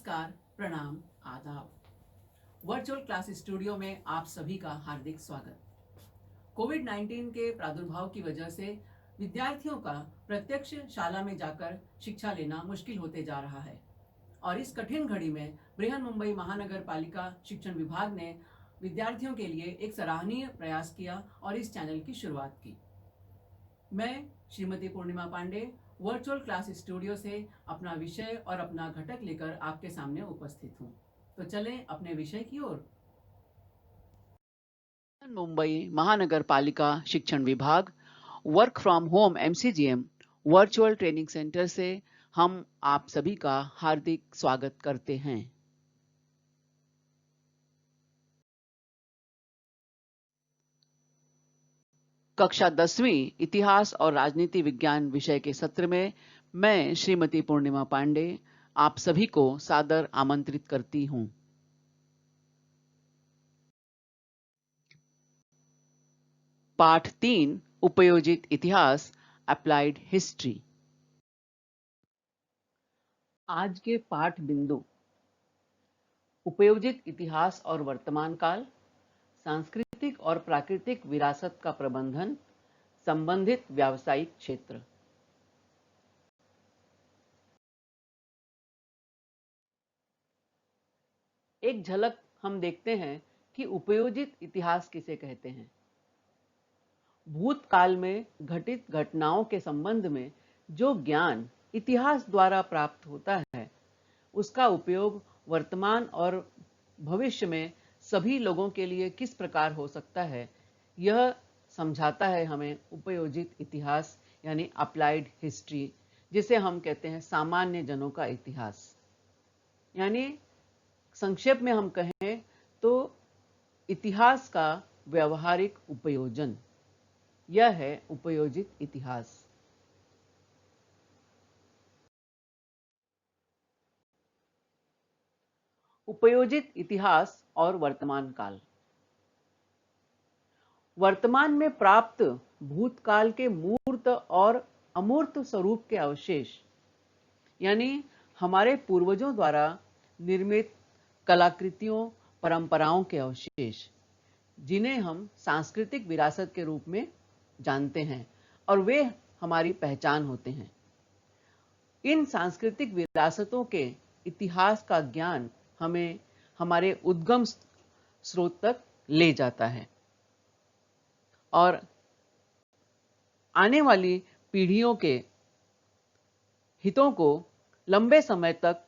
नमस्कार, प्रणाम, आदाब। वर्चुअल क्लास स्टूडियो में आप सभी का हार्दिक स्वागत। कोविड-19 के प्रादुर्भाव की वजह से विद्यार्थियों का प्रत्यक्ष शाला में जाकर शिक्षा लेना मुश्किल होते जा रहा है और इस कठिन घड़ी में बृहन्मुंबई महानगर पालिका शिक्षण विभाग ने विद्यार्थियों के लिए एक सराहनीय प्रयास किया और इस चैनल की शुरुआत की। मैं श्रीमती पूर्णिमा पांडे वर्चुअल क्लास स्टूडियो से अपना विषय और अपना घटक लेकर आपके सामने उपस्थित हूँ। तो चलें अपने विषय की ओर। मुंबई महानगर पालिका शिक्षण विभाग work from home MCGM virtual training centre से हम आप सभी का हार्दिक स्वागत करते हैं। कक्षा 10वीं इतिहास और राजनीति विज्ञान विषय के सत्र में मैं श्रीमती पूर्णिमा पांडे आप सभी को सादर आमंत्रित करती हूं। पाठ 3 उपयोजित इतिहास अप्लाइड हिस्ट्री। आज के पाठ बिंदु उपयोजित इतिहास और वर्तमान काल, सांस्कृतिक और प्राकृतिक विरासत का प्रबंधन, संबंधित व्यावसायिक क्षेत्र। एक झलक हम देखते हैं कि उपयोजित इतिहास किसे कहते हैं। भूतकाल में घटित घटनाओं के संबंध में जो ज्ञान इतिहास द्वारा प्राप्त होता है, उसका उपयोग वर्तमान और भविष्य में सभी लोगों के लिए किस प्रकार हो सकता है, यह समझाता है हमें उपयोजित इतिहास यानी अप्लाइड हिस्ट्री, जिसे हम कहते हैं सामान्य जनों का इतिहास। यानी संक्षेप में हम कहें तो इतिहास का व्यवहारिक उपयोजन, यह है उपयोजित इतिहास। उपयोजित इतिहास और वर्तमान काल। वर्तमान में प्राप्त भूतकाल के मूर्त और अमूर्त स्वरूप के अवशेष, यानी हमारे पूर्वजों द्वारा निर्मित कलाकृतियों, परंपराओं के अवशेष, जिन्हें हम सांस्कृतिक विरासत के रूप में जानते हैं और वे हमारी पहचान होते हैं। इन सांस्कृतिक विरासतों के इतिहास का ज्ञान हमें हमारे उद्गम स्रोत तक ले जाता है और आने वाली पीढ़ियों के हितों को लंबे समय तक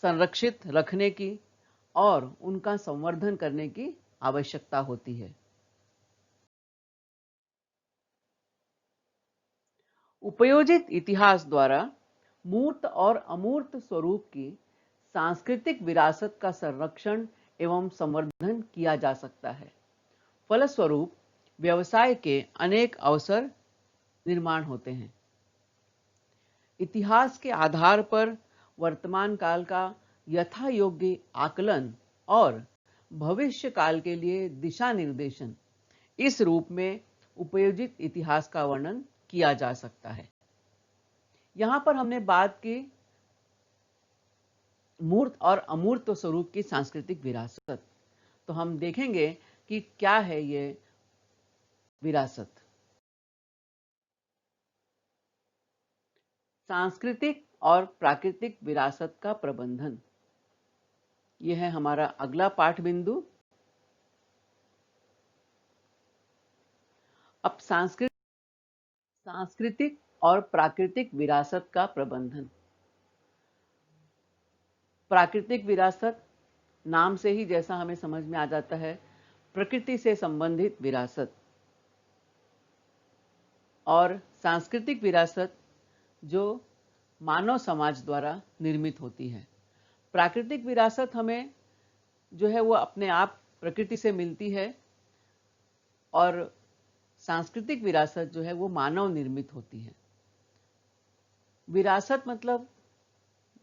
संरक्षित रखने की और उनका संवर्धन करने की आवश्यकता होती है। उपयोजित इतिहास द्वारा मूर्त और अमूर्त स्वरूप की सांस्कृतिक विरासत का संरक्षण एवं संवर्धन किया जा सकता है। फलस्वरूप व्यवसाय के अनेक अवसर निर्माण होते हैं। इतिहास के आधार पर वर्तमान काल का यथा योग्य आकलन और भविष्य काल के लिए दिशा निर्देशन, इस रूप में उपयोजित इतिहास का वर्णन किया जा सकता है। यहां पर हमने बात की मूर्त और अमूर्त स्वरूप की सांस्कृतिक विरासत, तो हम देखेंगे कि क्या है ये विरासत। सांस्कृतिक और प्राकृतिक विरासत का प्रबंधन, यह है हमारा अगला पाठ बिंदु। अब सांस्कृतिक और प्राकृतिक विरासत का प्रबंधन। प्राकृतिक विरासत नाम से ही जैसा हमें समझ में आ जाता है, प्रकृति से संबंधित विरासत, और सांस्कृतिक विरासत जो मानव समाज द्वारा निर्मित होती है। प्राकृतिक विरासत हमें जो है वो अपने आप प्रकृति से मिलती है और सांस्कृतिक विरासत जो है वो मानव निर्मित होती है। विरासत मतलब,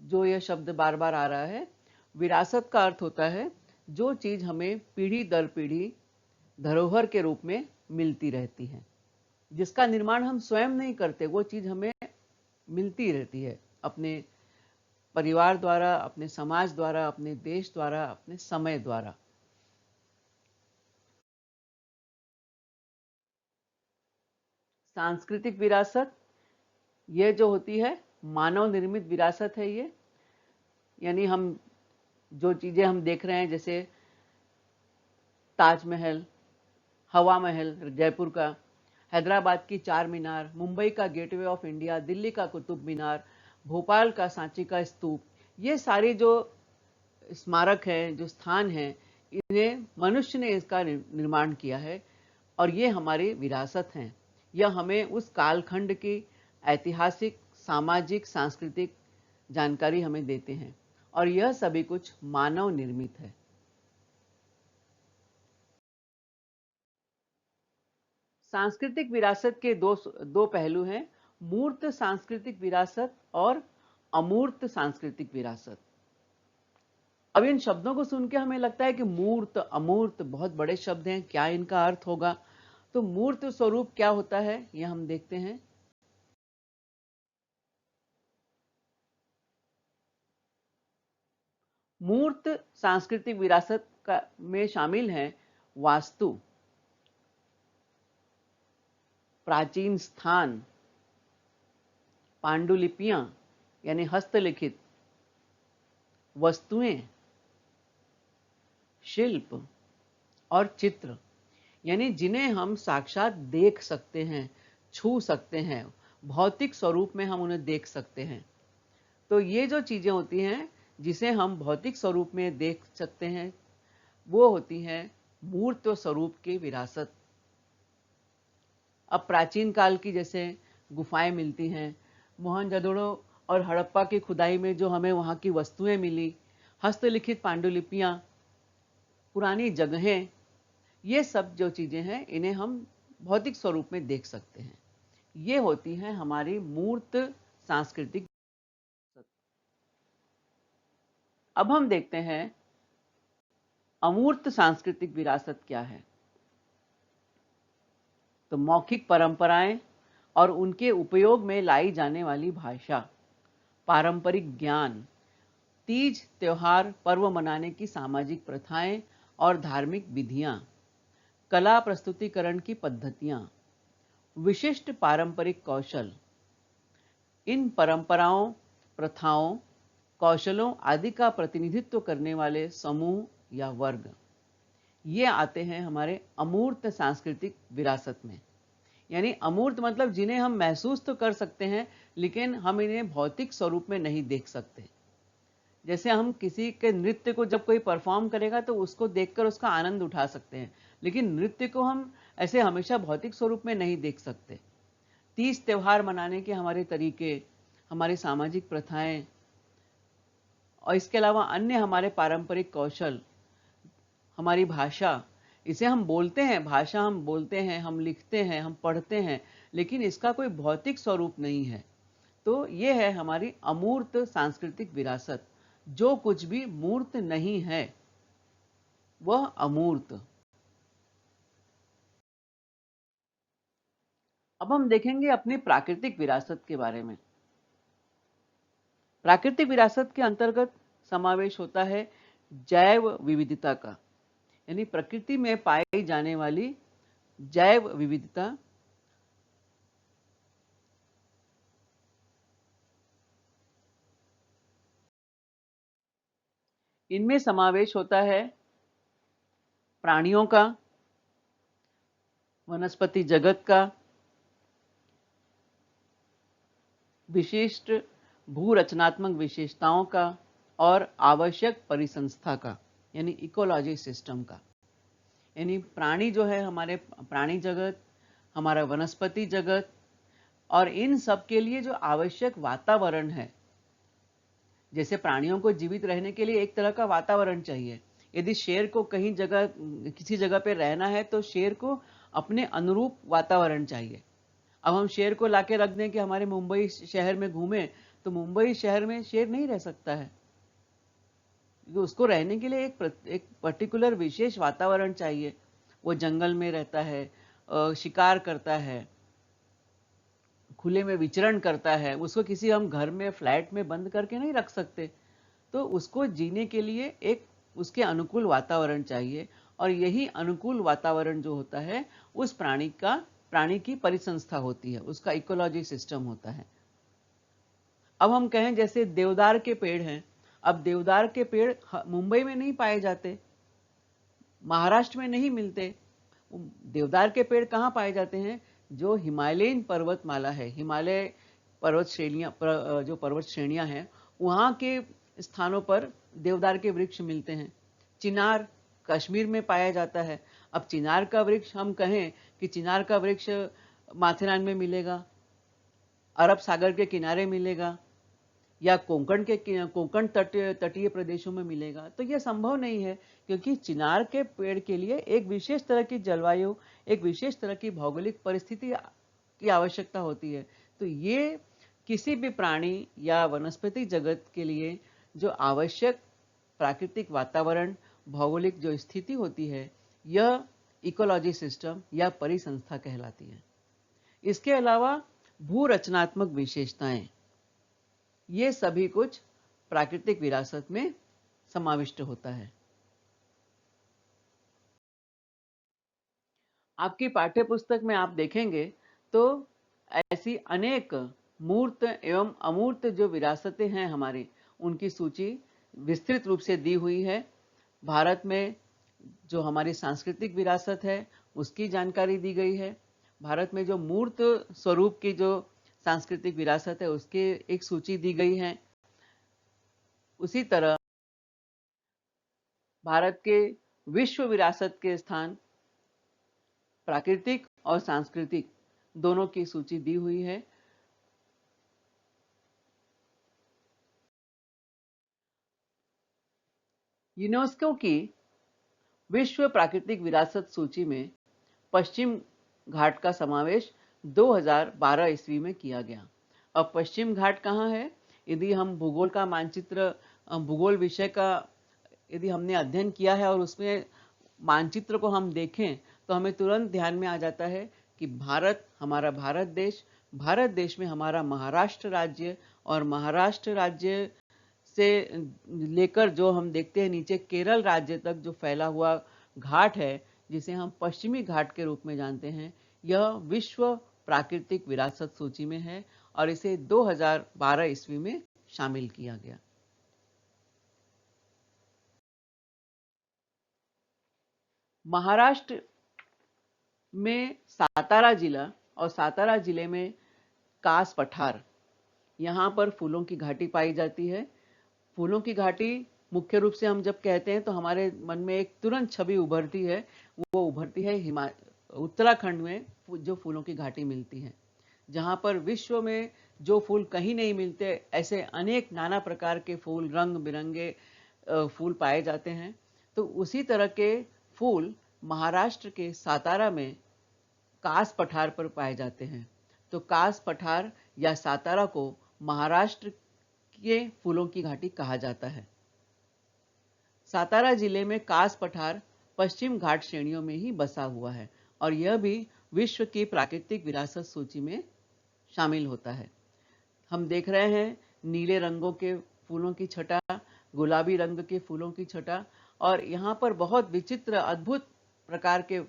जो यह शब्द बार बार आ रहा है, विरासत का अर्थ होता है जो चीज हमें पीढ़ी दर पीढ़ी धरोहर के रूप में मिलती रहती है, जिसका निर्माण हम स्वयं नहीं करते, वो चीज हमें मिलती रहती है अपने परिवार द्वारा, अपने समाज द्वारा, अपने देश द्वारा, अपने समय द्वारा। सांस्कृतिक विरासत, ये जो होती है मानव निर्मित विरासत है ये, यानी हम जो चीजें हम देख रहे हैं, जैसे ताजमहल, हवा महल जयपुर का, हैदराबाद की चार मीनार, मुंबई का गेटवे ऑफ इंडिया, दिल्ली का कुतुब मीनार, भोपाल का सांची का स्तूप, ये सारे जो स्मारक हैं, जो स्थान हैं, इन्हें मनुष्य ने इसका निर्माण किया है और ये हमारी विरासत हैं। यह हमें उस कालखंड की ऐतिहासिक, सामाजिक, सांस्कृतिक जानकारी हमें देते हैं और यह सभी कुछ मानव निर्मित है। सांस्कृतिक विरासत के दो पहलू हैं, मूर्त सांस्कृतिक विरासत और अमूर्त सांस्कृतिक विरासत। अब इन शब्दों को सुन के हमें लगता है कि मूर्त, अमूर्त बहुत बड़े शब्द हैं, क्या इनका अर्थ होगा? तो मूर्त स्वरूप क्या होता है, यह हम देखते हैं। मूर्त सांस्कृतिक विरासत का में शामिल हैं वास्तु, प्राचीन स्थान, पांडुलिपियां यानी हस्तलिखित वस्तुएं, शिल्प और चित्र, यानी जिन्हें हम साक्षात देख सकते हैं, छू सकते हैं, भौतिक स्वरूप में हम उन्हें देख सकते हैं। तो ये जो चीजें होती हैं जिसे हम भौतिक स्वरूप में देख सकते हैं, वो होती हैं मूर्त स्वरूप की विरासत। अब प्राचीन काल की जैसे गुफाएं मिलती हैं, मोहनजोदड़ो और हड़प्पा की खुदाई में जो हमें वहाँ की वस्तुएं मिली, हस्तलिखित पांडुलिपियां, पुरानी जगहें, ये सब जो चीजें हैं इन्हें हम भौतिक स्वरूप में देख सकते हैं। ये होती है हमारी मूर्त सांस्कृतिक। अब हम देखते हैं अमूर्त सांस्कृतिक विरासत क्या है। तो मौखिक परंपराएं और उनके उपयोग में लाई जाने वाली भाषा, पारंपरिक ज्ञान, तीज त्योहार पर्व मनाने की सामाजिक प्रथाएं और धार्मिक विधियां, कला प्रस्तुतिकरण की पद्धतियां, विशिष्ट पारंपरिक कौशल, इन परंपराओं, प्रथाओं, कौशलों आदि का प्रतिनिधित्व करने वाले समूह या वर्ग, ये आते हैं हमारे अमूर्त सांस्कृतिक विरासत में। यानी अमूर्त मतलब जिन्हें हम महसूस तो कर सकते हैं लेकिन हम इन्हें भौतिक स्वरूप में नहीं देख सकते। जैसे हम किसी के नृत्य को जब कोई परफॉर्म करेगा तो उसको देखकर उसका आनंद उठा सकते हैं, लेकिन नृत्य को हम ऐसे हमेशा भौतिक स्वरूप में नहीं देख सकते। तीज त्योहार मनाने के हमारे तरीके, हमारी सामाजिक प्रथाएं और इसके अलावा अन्य हमारे पारंपरिक कौशल, हमारी भाषा, इसे हम बोलते हैं, भाषा हम बोलते हैं, हम लिखते हैं, हम पढ़ते हैं, लेकिन इसका कोई भौतिक स्वरूप नहीं है। तो ये है हमारी अमूर्त सांस्कृतिक विरासत। जो कुछ भी मूर्त नहीं है वह अमूर्त। अब हम देखेंगे अपनी प्राकृतिक विरासत के बारे में। प्राकृतिक विरासत के अंतर्गत समावेश होता है जैव विविधता का, यानी प्रकृति में पाई जाने वाली जैव विविधता, इनमें समावेश होता है प्राणियों का, वनस्पति जगत का, विशिष्ट भू रचनात्मक विशेषताओं का और आवश्यक परिसंस्था का, यानी इकोलॉजी सिस्टम का। यानी प्राणी जो है, हमारे प्राणी जगत, हमारा वनस्पति जगत और इन सब के लिए जो आवश्यक वातावरण है, जैसे प्राणियों को जीवित रहने के लिए एक तरह का वातावरण चाहिए। यदि शेर को कहीं जगह, किसी जगह पे रहना है तो शेर को अपने अनुरूप वातावरण चाहिए। अब हम शेर को लाके रख दें कि हमारे मुंबई शहर में घूमे, तो मुंबई शहर में शेर नहीं रह सकता है, क्योंकि उसको रहने के लिए एक पर्टिकुलर विशेष वातावरण चाहिए। वो जंगल में रहता है, शिकार करता है, खुले में विचरण करता है, उसको किसी हम घर में फ्लैट में बंद करके नहीं रख सकते। तो उसको जीने के लिए एक उसके अनुकूल वातावरण चाहिए, और यही अनुकूल वातावरण जो होता है उस प्राणी की परिसंस्था होती है, उसका इकोलॉजी सिस्टम होता है। अब हम कहें जैसे देवदार के पेड़ हैं, अब देवदार के पेड़ मुंबई में नहीं पाए जाते, महाराष्ट्र में नहीं मिलते। देवदार के पेड़ कहाँ पाए जाते हैं? जो हिमालयन पर्वतमाला है, हिमालय पर्वत श्रेणियां, जो पर्वत श्रेणियां हैं, वहां के स्थानों पर देवदार के वृक्ष मिलते हैं। चिनार कश्मीर में पाया जाता है। अब चिनार का वृक्ष हम कहें कि चिनार का वृक्ष माथेरान में मिलेगा, अरब सागर के किनारे मिलेगा, या कोंकण तटीय प्रदेशों में मिलेगा, तो यह संभव नहीं है, क्योंकि चिनार के पेड़ के लिए एक विशेष तरह की जलवायु, एक विशेष तरह की भौगोलिक परिस्थिति की आवश्यकता होती है। तो ये किसी भी प्राणी या वनस्पति जगत के लिए जो आवश्यक प्राकृतिक वातावरण, भौगोलिक जो स्थिति होती है, यह इकोलॉजी सिस्टम या परिसंस्था कहलाती है। इसके अलावा भू रचनात्मक विशेषताएं, ये सभी कुछ प्राकृतिक विरासत में समाविष्ट होता है। आपकी पाठ्य पुस्तक में आप देखेंगे तो ऐसी अनेक मूर्त एवं अमूर्त जो विरासतें हैं हमारी, उनकी सूची विस्तृत रूप से दी हुई है। भारत में जो हमारी सांस्कृतिक विरासत है उसकी जानकारी दी गई है। भारत में जो मूर्त स्वरूप की जो सांस्कृतिक विरासत है उसकी एक सूची दी गई है। उसी तरह भारत के विश्व विरासत के स्थान, प्राकृतिक और सांस्कृतिक दोनों की सूची दी हुई है। यूनेस्को की विश्व प्राकृतिक विरासत सूची में पश्चिम घाट का समावेश 2012 ईस्वी में किया गया। अब पश्चिम घाट कहाँ है? यदि हम भूगोल का मानचित्र, भूगोल विषय का यदि हमने अध्ययन किया है और उसमें मानचित्र को हम देखें तो हमें तुरंत ध्यान में आ जाता है कि भारत, हमारा भारत देश में हमारा महाराष्ट्र राज्य, और महाराष्ट्र राज्य से लेकर जो हम देखते हैं नीचे केरल राज्य तक जो फैला हुआ घाट है, जिसे हम पश्चिमी घाट के रूप में जानते हैं, यह विश्व प्राकृतिक विरासत सूची में है और इसे 2012 ईस्वी में शामिल किया गया। महाराष्ट्र में सातारा जिला, और सातारा जिले में कास पठार, यहाँ पर फूलों की घाटी पाई जाती है। फूलों की घाटी मुख्य रूप से हम जब कहते हैं तो हमारे मन में एक तुरंत छवि उभरती है, वो उभरती है उत्तराखंड में जो फूलों की घाटी मिलती है, जहाँ पर विश्व में जो फूल कहीं नहीं मिलते, ऐसे अनेक नाना प्रकार के फूल, रंग बिरंगे फूल पाए जाते हैं। तो उसी तरह के फूल महाराष्ट्र के सातारा में कास पठार पर पाए जाते हैं। तो कास पठार या सातारा को महाराष्ट्र के फूलों की घाटी कहा जाता है। सातारा जिले में कास पठार पश्चिम घाट श्रेणियों में ही बसा हुआ है और यह भी विश्व की प्राकृतिक विरासत सूची में शामिल होता है। हम देख रहे हैं नीले रंगों के फूलों की छटा, गुलाबी रंग के फूलों की छटा, और यहाँ पर बहुत विचित्र अद्भुत प्रकार के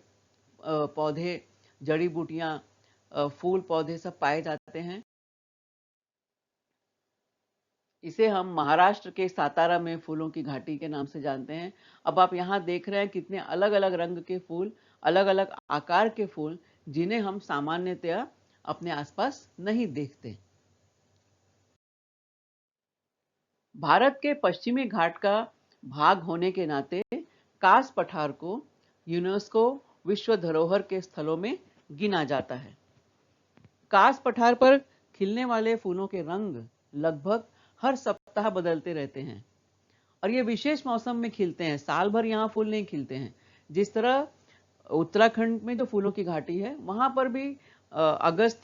पौधे, जड़ी बूटियां, फूल पौधे सब पाए जाते हैं। इसे हम महाराष्ट्र के सातारा में फूलों की घाटी के नाम से जानते हैं। अब आप यहाँ देख रहे हैं कितने अलग अलग रंग के फूल, अलग अलग आकार के फूल, जिन्हें हम सामान्यतया अपने आसपास नहीं देखते। भारत के पश्चिमी घाट का भाग होने के नाते कास पठार को यूनेस्को विश्व धरोहर के स्थलों में गिना जाता है। कास पठार पर खिलने वाले फूलों के रंग लगभग हर सप्ताह बदलते रहते हैं और ये विशेष मौसम में खिलते हैं, साल भर यहाँ फूल नहीं खिलते हैं। जिस तरह उत्तराखंड में जो फूलों की घाटी है वहां पर भी अगस्त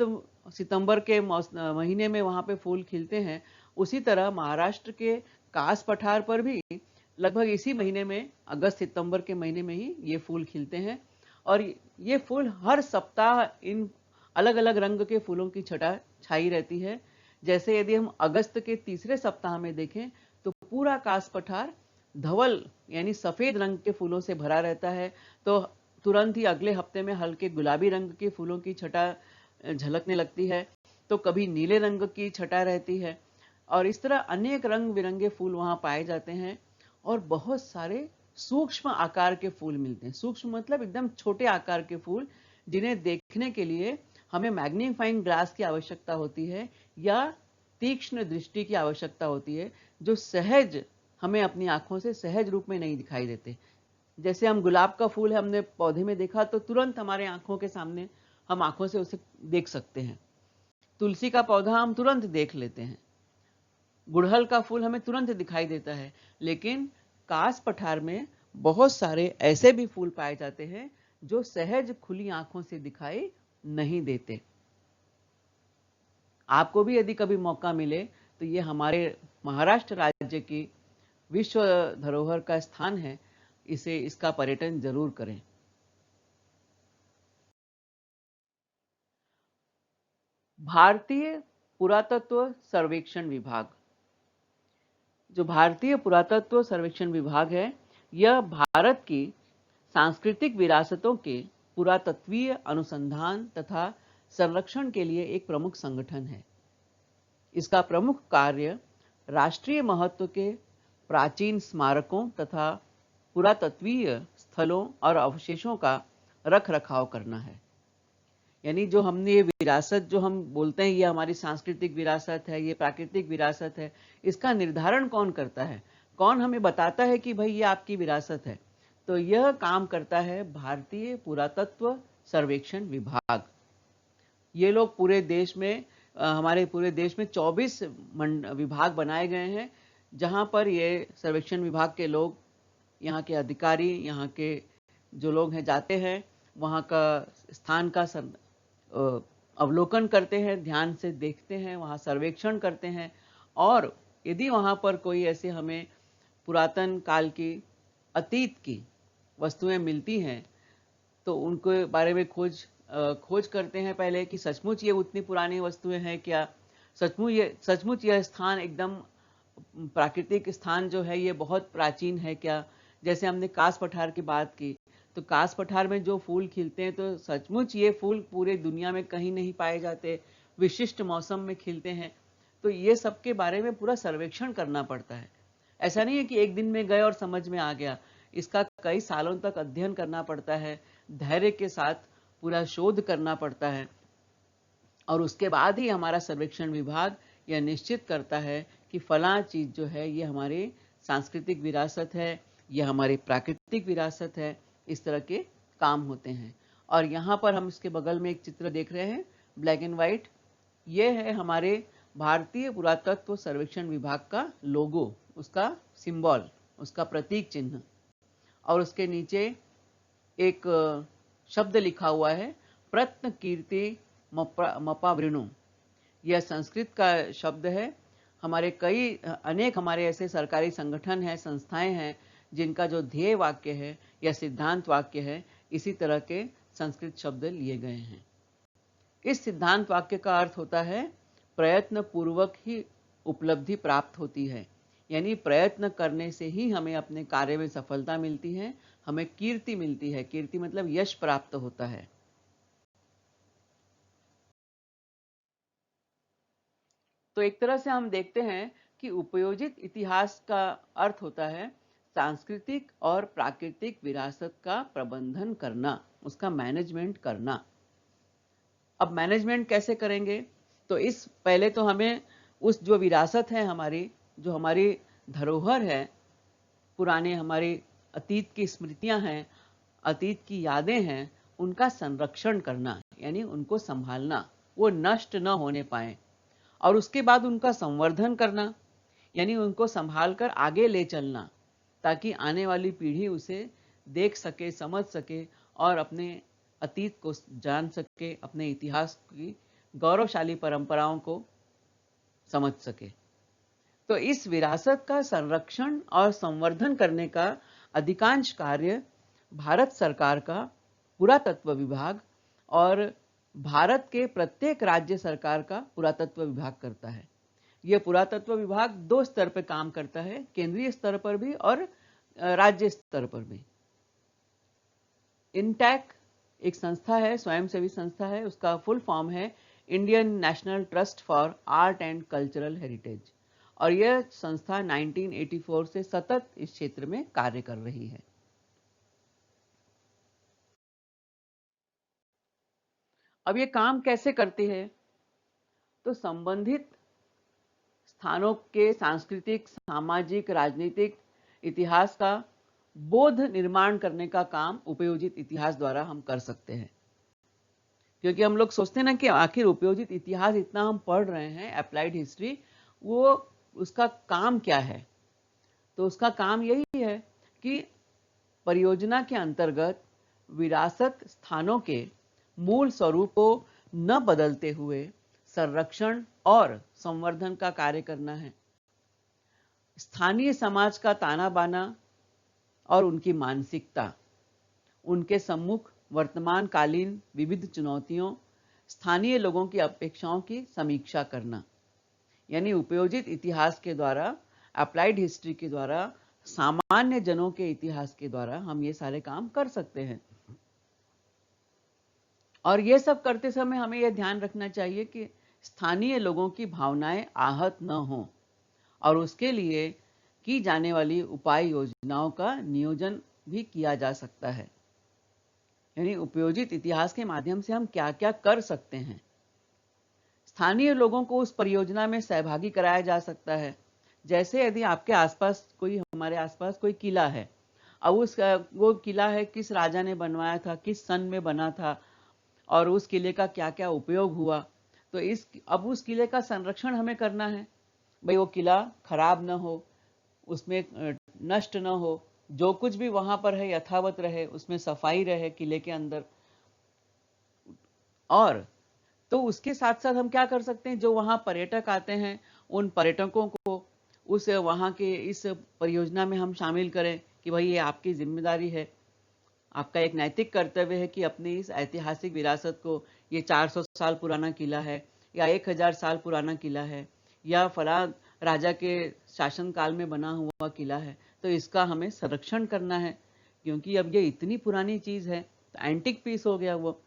सितंबर के महीने में वहां पे फूल खिलते हैं, उसी तरह महाराष्ट्र के कास पठार पर भी लगभग इसी महीने में, अगस्त सितंबर के महीने में ही ये फूल खिलते हैं। और ये फूल हर सप्ताह इन अलग अलग रंग के फूलों की छटा छाई रहती है। जैसे यदि हम अगस्त के तीसरे सप्ताह में देखें तो पूरा कास पठार धवल यानी सफेद रंग के फूलों से भरा रहता है, तो तुरंत ही अगले हफ्ते में हल्के गुलाबी रंग के फूलों की छटा झलकने लगती है, तो कभी नीले रंग की छटा रहती है, और इस तरह अनेक रंग बिरंगे फूल वहां पाए जाते हैं। और बहुत सारे सूक्ष्म आकार के फूल मिलते हैं। सूक्ष्म मतलब एकदम छोटे आकार के फूल, जिन्हें देखने के लिए हमें मैग्नीफाइंग ग्लास की आवश्यकता होती है या तीक्ष्ण दृष्टि की आवश्यकता होती है, जो सहज हमें अपनी आंखों से सहज रूप में नहीं दिखाई देते। जैसे हम गुलाब का फूल है, हमने पौधे में देखा तो तुरंत हमारे आंखों के सामने हम आंखों से उसे देख सकते हैं। तुलसी का पौधा हम तुरंत देख लेते हैं, गुड़हल का फूल हमें तुरंत दिखाई देता है। लेकिन कास पठार में बहुत सारे ऐसे भी फूल पाए जाते हैं जो सहज खुली आंखों से दिखाई नहीं देते। आपको भी यदि कभी मौका मिले तो ये हमारे महाराष्ट्र राज्य की विश्व धरोहर का स्थान है, इसका पर्यटन जरूर करें। भारतीय पुरातत्व सर्वेक्षण विभाग, जो भारतीय पुरातत्व सर्वेक्षण विभाग है, यह भारत की सांस्कृतिक विरासतों के पुरातत्वीय अनुसंधान तथा संरक्षण के लिए एक प्रमुख संगठन है। इसका प्रमुख कार्य राष्ट्रीय महत्व के प्राचीन स्मारकों तथा पुरातत्वीय स्थलों और अवशेषों का रख रखाव करना है। यानी जो हमने ये विरासत जो हम बोलते हैं, ये हमारी सांस्कृतिक विरासत है, ये प्राकृतिक विरासत है, इसका निर्धारण कौन करता है, कौन हमें बताता है कि भाई ये आपकी विरासत है? तो यह काम करता है भारतीय पुरातत्व सर्वेक्षण विभाग। ये लोग पूरे देश में हमारे पूरे देश में 24 विभाग बनाए गए हैं, जहां पर ये सर्वेक्षण विभाग के लोग, यहाँ के अधिकारी, यहाँ के जो लोग हैं जाते हैं, वहाँ का स्थान का अवलोकन करते हैं, ध्यान से देखते हैं, वहाँ सर्वेक्षण करते हैं, और यदि वहाँ पर कोई ऐसे हमें पुरातन काल की, अतीत की वस्तुएं मिलती हैं तो उनके बारे में खोज करते हैं पहले कि सचमुच ये उतनी पुरानी वस्तुएं हैं क्या, सचमुच यह स्थान एकदम प्राकृतिक स्थान जो है ये बहुत प्राचीन है क्या। जैसे हमने कास पठार की बात की, तो कास पठार में जो फूल खिलते हैं तो सचमुच ये फूल पूरे दुनिया में कहीं नहीं पाए जाते, विशिष्ट मौसम में खिलते हैं। तो ये सबके बारे में पूरा सर्वेक्षण करना पड़ता है। ऐसा नहीं है कि एक दिन में गए और समझ में आ गया, इसका कई सालों तक अध्ययन करना पड़ता है, धैर्य के साथ पूरा शोध करना पड़ता है, और उसके बाद ही हमारा सर्वेक्षण विभाग यह निश्चित करता है कि फला चीज जो है ये हमारी सांस्कृतिक विरासत है, यह हमारी प्राकृतिक विरासत है। इस तरह के काम होते हैं। और यहाँ पर हम इसके बगल में एक चित्र देख रहे हैं, ब्लैक एंड व्हाइट, ये है हमारे भारतीय पुरातत्व सर्वेक्षण विभाग का लोगो, उसका सिंबल, उसका प्रतीक चिन्ह, और उसके नीचे एक शब्द लिखा हुआ है, प्रत्न कीर्ति मपावृणु। यह संस्कृत का शब्द है। हमारे अनेक हमारे ऐसे सरकारी संगठन हैं, संस्थाएं हैं, जिनका जो ध्येय वाक्य है या सिद्धांत वाक्य है, इसी तरह के संस्कृत शब्द लिए गए हैं। इस सिद्धांत वाक्य का अर्थ होता है प्रयत्न पूर्वक ही उपलब्धि प्राप्त होती है। यानी प्रयत्न करने से ही हमें अपने कार्य में सफलता मिलती है, हमें कीर्ति मिलती है। कीर्ति मतलब यश प्राप्त होता है। तो एक तरह से हम देखते हैं कि उपयोजित इतिहास का अर्थ होता है सांस्कृतिक और प्राकृतिक विरासत का प्रबंधन करना, उसका मैनेजमेंट करना। अब मैनेजमेंट कैसे करेंगे? तो इस पहले तो हमें उस जो विरासत है हमारी, जो हमारी धरोहर है, पुराने हमारे अतीत की स्मृतियां हैं, अतीत की यादें हैं, उनका संरक्षण करना, यानी उनको संभालना, वो नष्ट न होने पाए। और उसके बाद उनका संवर्धन करना, यानी उनको संभाल कर आगे ले चलना, ताकि आने वाली पीढ़ी उसे देख सके, समझ सके और अपने अतीत को जान सके, अपने इतिहास की गौरवशाली परंपराओं को समझ सके। तो इस विरासत का संरक्षण और संवर्धन करने का अधिकांश कार्य भारत सरकार का पुरातत्व विभाग और भारत के प्रत्येक राज्य सरकार का पुरातत्व विभाग करता है। यह पुरातत्व विभाग दो स्तर पर काम करता है, केंद्रीय स्तर पर भी और राज्य स्तर पर भी। इंटैक एक संस्था है, स्वयंसेवी संस्था है, उसका फुल फॉर्म है Indian national trust for art and cultural heritage, और यह संस्था 1984 से सतत इस क्षेत्र में कार्य कर रही है। अब ये काम कैसे करती है? तो संबंधित स्थानों के सांस्कृतिक, सामाजिक, राजनीतिक इतिहास का बोध निर्माण करने का काम उपयोजित इतिहास द्वारा हम कर सकते हैं। क्योंकि हम लोग सोचते हैं ना कि आखिर उपयोजित इतिहास इतना हम पढ़ रहे हैं, अप्लाइड हिस्ट्री, वो उसका काम क्या है? तो उसका काम यही है कि परियोजना के अंतर्गत विरासत स्थानों के मूल स्वरूप को न बदलते हुए संरक्षण और संवर्धन का कार्य करना है। स्थानीय समाज का ताना बाना और उनकी मानसिकता, उनके सम्मुख वर्तमान कालीन विविध चुनौतियों, स्थानीय लोगों की अपेक्षाओं की समीक्षा करना, यानी उपयोजित इतिहास के द्वारा, अप्लाइड हिस्ट्री के द्वारा, सामान्य जनों के इतिहास के द्वारा हम ये सारे काम कर सकते हैं। और ये सब करते समय हमें यह ध्यान रखना चाहिए कि स्थानीय लोगों की भावनाएं आहत न हों, और उसके लिए की जाने वाली उपाय योजनाओं का नियोजन भी किया जा सकता है। यानी उपयोजित इतिहास के माध्यम से हम क्या क्या कर सकते हैं। स्थानीय लोगों को उस परियोजना में सहभागी कराया जा सकता है। जैसे यदि आपके आसपास कोई, हमारे आसपास कोई किला है, अब वो किला है किस राजा ने बनवाया था, किस सन में बना था, और उस किले का क्या क्या उपयोग हुआ, तो अब उस किले का संरक्षण हमें करना है। भाई वो किला खराब न हो, उसमें नष्ट न हो, जो कुछ भी वहां पर है यथावत रहे, उसमें सफाई रहे किले के अंदर। और तो उसके साथ साथ हम क्या कर सकते हैं, जो वहां पर्यटक आते हैं उन पर्यटकों को उस वहां के इस परियोजना में हम शामिल करें कि भाई ये आपकी जिम्मेदारी है, आपका एक नैतिक कर्तव्य है कि अपनी इस ऐतिहासिक विरासत को, ये 400 साल पुराना किला है या 1000 साल पुराना किला है या फला राजा के शासनकाल में बना हुआ किला है, तो इसका हमें संरक्षण करना है। क्योंकि अब ये इतनी पुरानी चीज है, तो एंटिक पीस हो गया वो।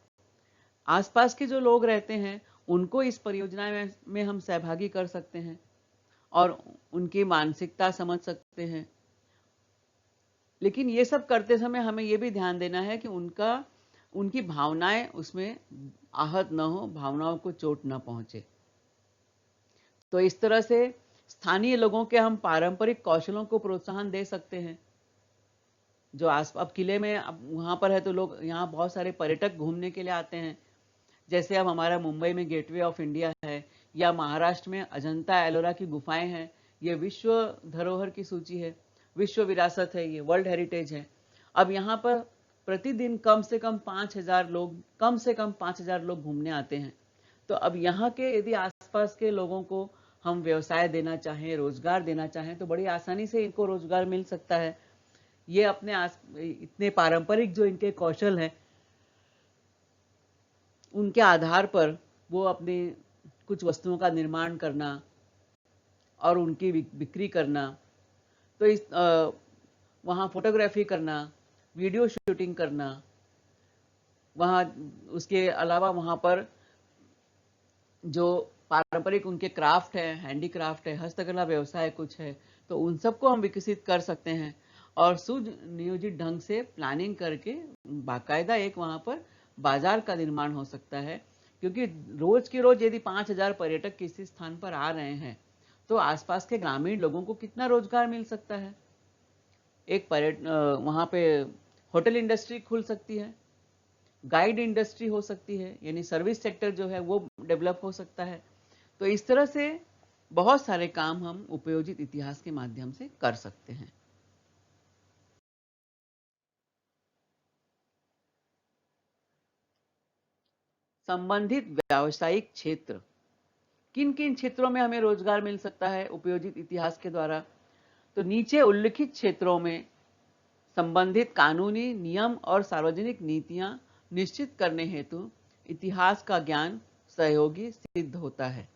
आसपास के जो लोग रहते हैं उनको इस परियोजना में हम सहभागी कर सकते हैं और उनकी मानसिकता समझ सकते हैं। लेकिन ये सब करते समय हमें ये भी ध्यान देना है कि उनकी भावनाएं उसमें आहत न हो, भावनाओं को चोट न पहुंचे। तो इस तरह से स्थानीय लोगों के हम पारंपरिक कौशलों को प्रोत्साहन दे सकते हैं। जो अब किले में, अब वहां पर है तो लोग, यहाँ बहुत सारे पर्यटक घूमने के लिए आते हैं। जैसे अब हमारा मुंबई में गेटवे ऑफ इंडिया है, या महाराष्ट्र में अजंता एलोरा की गुफाएं हैं, ये विश्व धरोहर की सूची है, विश्व विरासत है, ये वर्ल्ड हेरिटेज है। अब यहाँ पर प्रतिदिन कम से कम 5000 लोग, कम से कम 5000 लोग घूमने आते हैं। तो अब यहाँ के यदि आसपास के लोगों को हम व्यवसाय देना चाहें, रोजगार देना चाहें, तो बड़ी आसानी से इनको रोजगार मिल सकता है। ये अपने इतने पारंपरिक जो इनके कौशल हैं, उनके आधार पर वो अपने कुछ वस्तुओं का निर्माण करना और उनकी बिक्री करना, तो वहाँ फोटोग्राफी करना, वीडियो शूटिंग करना, वहाँ उसके अलावा वहाँ पर जो पारंपरिक उनके क्राफ्ट है, हैंडीक्राफ्ट है, हस्तकला व्यवसाय कुछ है, तो उन सबको हम विकसित कर सकते हैं और सुनियोजित ढंग से प्लानिंग करके बाकायदा एक वहाँ पर बाजार का निर्माण हो सकता है। क्योंकि रोज के रोज यदि 5000 पर्यटक किसी स्थान पर आ रहे हैं, तो आसपास के ग्रामीण लोगों को कितना रोजगार मिल सकता है। एक वहाँ पे होटल इंडस्ट्री खुल सकती है, गाइड इंडस्ट्री हो सकती है, यानी सर्विस सेक्टर जो है वो डेवलप हो सकता है। तो इस तरह से बहुत सारे काम हम उपयोजित इतिहास के माध्यम से कर सकते हैं। संबंधित व्यावसायिक क्षेत्र, किन किन क्षेत्रों में हमें रोजगार मिल सकता है उपयोजित इतिहास के द्वारा? तो नीचे उल्लिखित क्षेत्रों में संबंधित कानूनी नियम और सार्वजनिक नीतियां निश्चित करने हेतु इतिहास का ज्ञान सहयोगी सिद्ध होता है।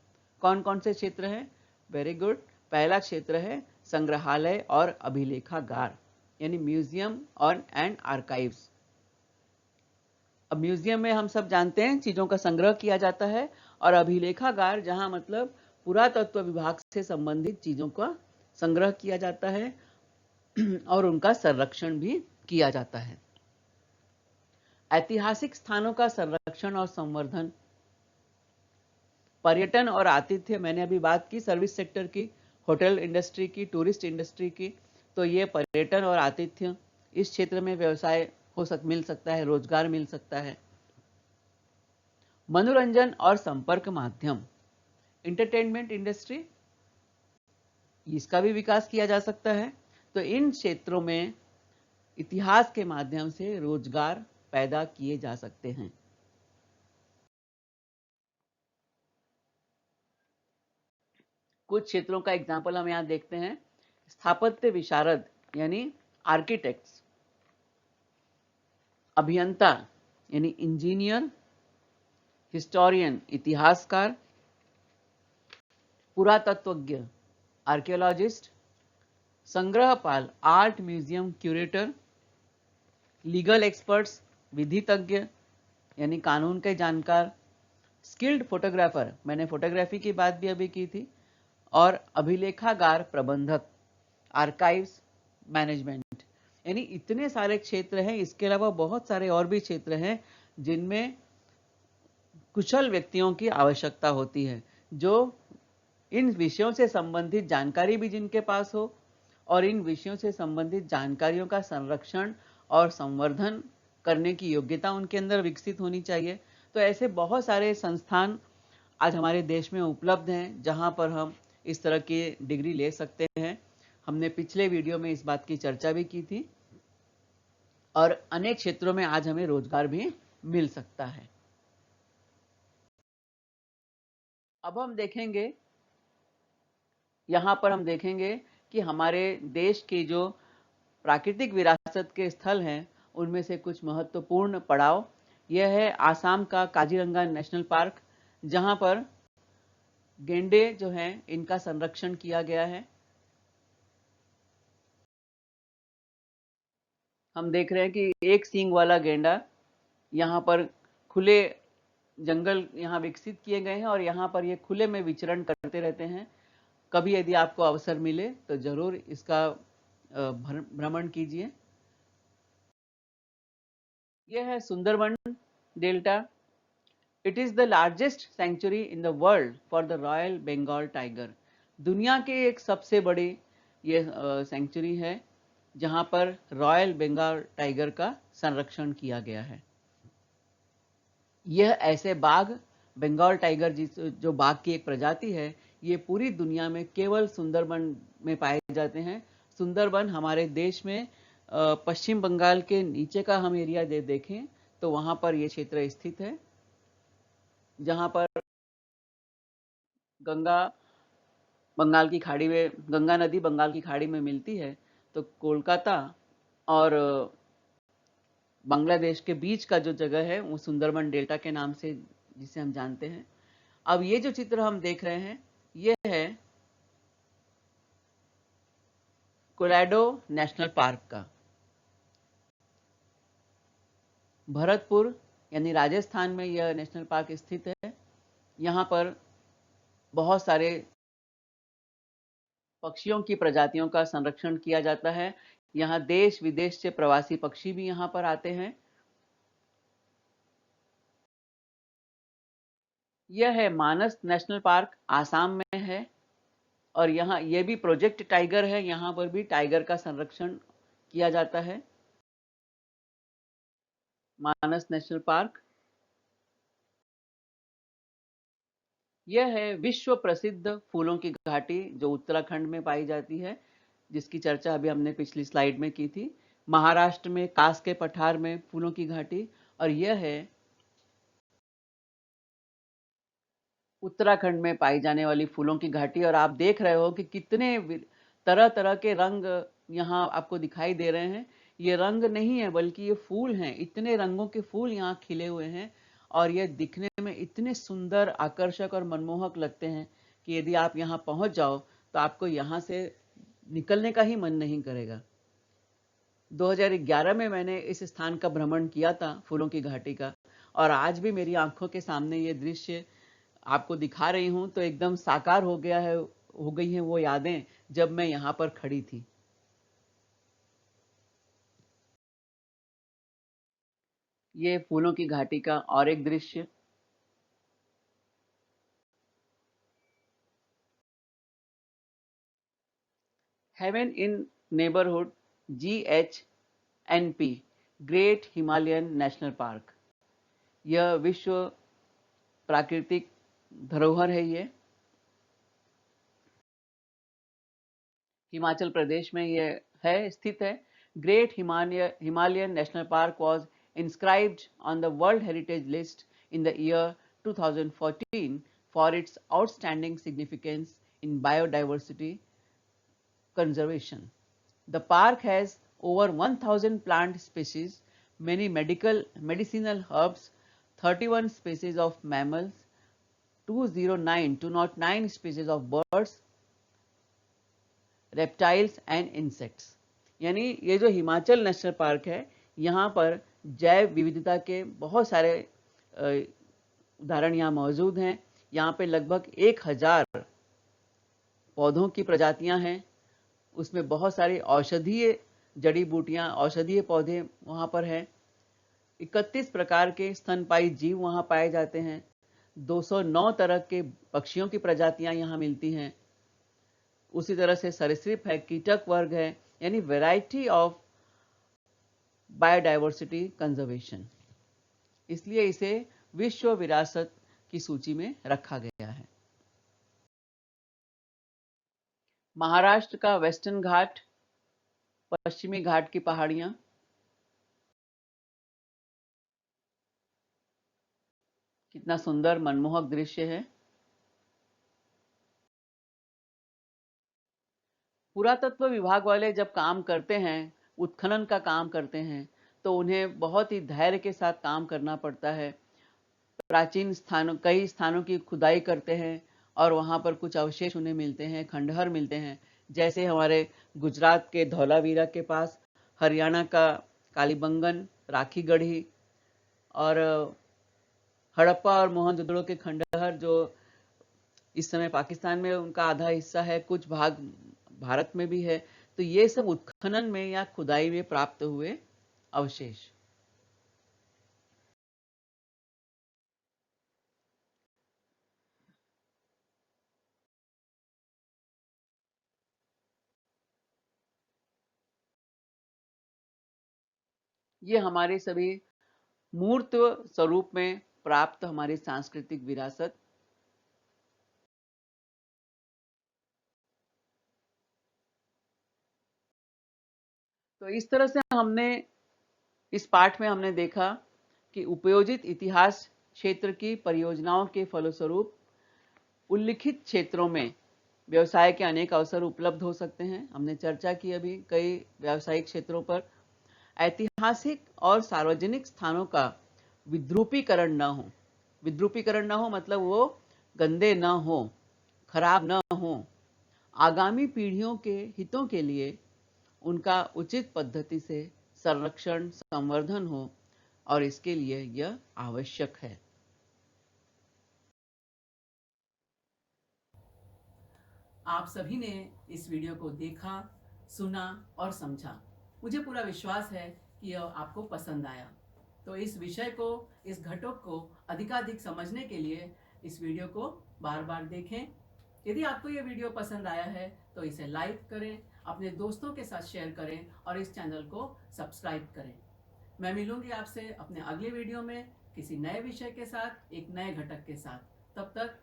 कौन कौन से क्षेत्र हैं? Very good. पहला क्षेत्र है संग्रहालय और अभिलेखागार, यानी म्यूजियम और एंड आर्काइव्स। अब म्यूजियम में हम सब जानते हैं चीजों का संग्रह किया जाता है, और अभिलेखागार जहां मतलब पुरातत्व विभाग से संबंधित चीजों का संग्रह किया जाता है और उनका संरक्षण भी किया जाता है। ऐतिहासिक स्थानों का संरक्षण और संवर्धन, पर्यटन और आतिथ्य, मैंने अभी बात की सर्विस सेक्टर की, होटल इंडस्ट्री की, टूरिस्ट इंडस्ट्री की, तो ये पर्यटन और आतिथ्य, इस क्षेत्र में व्यवसाय मिल सकता है, रोजगार मिल सकता है। मनोरंजन और संपर्क माध्यम, एंटरटेनमेंट इंडस्ट्री, इसका भी विकास किया जा सकता है। तो इन क्षेत्रों में इतिहास के माध्यम से रोजगार पैदा किए जा सकते हैं। कुछ क्षेत्रों का एग्जाम्पल हम यहां देखते हैं। स्थापत्य विशारद यानी आर्किटेक्ट्स, अभियंता यानी इंजीनियर, हिस्टोरियन इतिहासकार, पुरातत्वज्ञ आर्कियोलॉजिस्ट, संग्रहपाल art museum curator, legal experts विधितज्ञ यानी कानून के जानकार, स्किल्ड फोटोग्राफर, मैंने फोटोग्राफी की बात भी अभी की थी, और अभिलेखागार प्रबंधक आर्काइव्स मैनेजमेंट। यानी इतने सारे क्षेत्र हैं। इसके अलावा बहुत सारे और भी क्षेत्र हैं जिनमें कुशल व्यक्तियों की आवश्यकता होती है, जो इन विषयों से संबंधित जानकारी भी जिनके पास हो और इन विषयों से संबंधित जानकारियों का संरक्षण और संवर्धन करने की योग्यता उनके अंदर विकसित होनी चाहिए। तो ऐसे बहुत सारे संस्थान आज हमारे देश में उपलब्ध हैं जहां पर हम इस तरह की डिग्री ले सकते हैं। हमने पिछले वीडियो में इस बात की चर्चा भी की थी, और अनेक क्षेत्रों में आज हमें रोजगार भी मिल सकता है। अब हम देखेंगे, यहां पर हम देखेंगे कि हमारे देश की जो प्राकृतिक विरासत के स्थल हैं उनमें से कुछ महत्वपूर्ण पड़ाव। यह है आसाम का काजीरंगा नेशनल पार्क, जहां पर गेंडे जो हैं इनका संरक्षण किया गया है। हम देख रहे हैं कि एक सींग वाला गेंडा, यहाँ पर खुले जंगल यहाँ विकसित किए गए हैं और यहाँ पर ये खुले में विचरण करते रहते हैं। कभी यदि आपको अवसर मिले तो जरूर इसका भ्रमण कीजिए। यह है Sundarban delta. It is the largest century in the world for the royal Bengal tiger. दुनिया के एक सबसे बड़ी ये सेंचुरी है जहां पर रॉयल बंगाल टाइगर का संरक्षण किया गया है। यह ऐसे बाघ, बंगाल टाइगर जो बाघ की एक प्रजाति है, ये पूरी दुनिया में केवल सुंदरबन में पाए जाते हैं। सुंदरबन हमारे देश में पश्चिम बंगाल के नीचे का हम एरिया देखें तो वहां पर यह क्षेत्र स्थित है, जहां पर गंगा बंगाल की खाड़ी में, गंगा नदी बंगाल की खाड़ी में मिलती है। तो कोलकाता और बांग्लादेश के बीच का जो जगह है वो सुंदरबन डेल्टा के नाम से जिसे हम जानते हैं। अब ये जो चित्र हम देख रहे हैं ये है कोलोराडो नेशनल पार्क का। भरतपुर यानी राजस्थान में यह नेशनल पार्क स्थित है। यहाँ पर बहुत सारे पक्षियों की प्रजातियों का संरक्षण किया जाता है। यहाँ देश विदेश से प्रवासी पक्षी भी यहाँ पर आते हैं। यह है मानस नेशनल पार्क, आसाम में है, और यहाँ ये भी प्रोजेक्ट टाइगर है। यहाँ पर भी टाइगर का संरक्षण किया जाता है। मानस नेशनल पार्क। यह है विश्व प्रसिद्ध फूलों की घाटी जो उत्तराखंड में पाई जाती है, जिसकी चर्चा अभी हमने पिछली स्लाइड में की थी। महाराष्ट्र में कास के पठार में फूलों की घाटी, और यह है उत्तराखंड में पाई जाने वाली फूलों की घाटी। और आप देख रहे हो कि कितने तरह तरह के रंग यहाँ आपको दिखाई दे रहे हैं। ये रंग नहीं है बल्कि ये फूल हैं। इतने रंगों के फूल यहाँ खिले हुए हैं और ये दिखने में इतने सुंदर, आकर्षक और मनमोहक लगते हैं कि यदि आप यहाँ पहुंच जाओ तो आपको यहाँ से निकलने का ही मन नहीं करेगा। 2011 में मैंने इस स्थान का भ्रमण किया था, फूलों की घाटी का, और आज भी मेरी आंखों के सामने ये दृश्य आपको दिखा रही हूं तो एकदम साकार हो गई हैं वो यादें जब मैं यहाँ पर खड़ी थी। ये फूलों की घाटी का और एक दृश्य। Heaven in neighbourhood, GHNP, great Himalayan national park. यह विश्व प्राकृतिक धरोहर है। ये हिमाचल प्रदेश में ये है, स्थित है। Great Himalayan national park was inscribed on the World Heritage List in the year 2014 for its outstanding significance in biodiversity conservation. The park has over 1,000 plant species, many medicinal herbs, 31 species of mammals, 209 species of birds, reptiles and insects. यानी ये जो Himachal national park है, यहाँ पर जैव विविधता के बहुत सारे उदाहरण यहाँ मौजूद हैं। यहाँ पे लगभग 1000 पौधों की प्रजातियां हैं। उसमें बहुत सारी औषधीय जड़ी बूटियां, औषधीय पौधे वहाँ पर हैं। 31 प्रकार के स्तनपायी जीव वहाँ पाए जाते हैं। 209 तरह के पक्षियों की प्रजातियां यहाँ मिलती हैं। उसी तरह से सरीसृप है, कीटक वर्ग है, यानी वैरायटी ऑफ बायोडाइवर्सिटी कंजर्वेशन। इसलिए इसे विश्व विरासत की सूची में रखा गया है। महाराष्ट्र का वेस्टर्न घाट, पश्चिमी घाट की पहाड़ियां, कितना सुंदर मनमोहक दृश्य है। पुरातत्व विभाग वाले जब काम करते हैं, उत्खनन का काम करते हैं, तो उन्हें बहुत ही धैर्य के साथ काम करना पड़ता है। प्राचीन स्थानों, कई स्थानों की खुदाई करते हैं और वहाँ पर कुछ अवशेष उन्हें मिलते हैं, खंडहर मिलते हैं। जैसे हमारे गुजरात के धौलावीरा के पास, हरियाणा का कालीबंगन, राखी गढ़ी और हड़प्पा और मोहनजोदड़ो के खंडहर जो इस समय पाकिस्तान में उनका आधा हिस्सा है, कुछ भाग भारत में भी है। तो ये सब उत्खनन में या खुदाई में प्राप्त हुए अवशेष। ये हमारे सभी मूर्त स्वरूप में प्राप्त हमारी सांस्कृतिक विरासत। तो इस तरह से हमने इस पाठ में हमने देखा कि उपयोजित इतिहास क्षेत्र की परियोजनाओं के फलस्वरूप उल्लिखित क्षेत्रों में व्यवसाय के अनेक अवसर उपलब्ध हो सकते हैं। हमने चर्चा की अभी कई व्यावसायिक क्षेत्रों पर। ऐतिहासिक और सार्वजनिक स्थानों का विद्रूपीकरण न हो। विद्रूपीकरण न हो मतलब वो गंदे न हो, खराब न हो। आगामी पीढ़ियों के हितों के लिए उनका उचित पद्धति से संरक्षण, संवर्धन हो, और इसके लिए यह आवश्यक है। आप सभी ने इस वीडियो को देखा, सुना और समझा। मुझे पूरा विश्वास है कि यह आपको पसंद आया। तो इस विषय को, इस घटक को अधिकाधिक समझने के लिए इस वीडियो को बार बार देखें। यदि आपको यह वीडियो पसंद आया है तो इसे लाइक करें, अपने दोस्तों के साथ शेयर करें और इस चैनल को सब्सक्राइब करें। मैं मिलूंगी आपसे अपने अगले वीडियो में किसी नए विषय के साथ, एक नए घटक के साथ। तब तक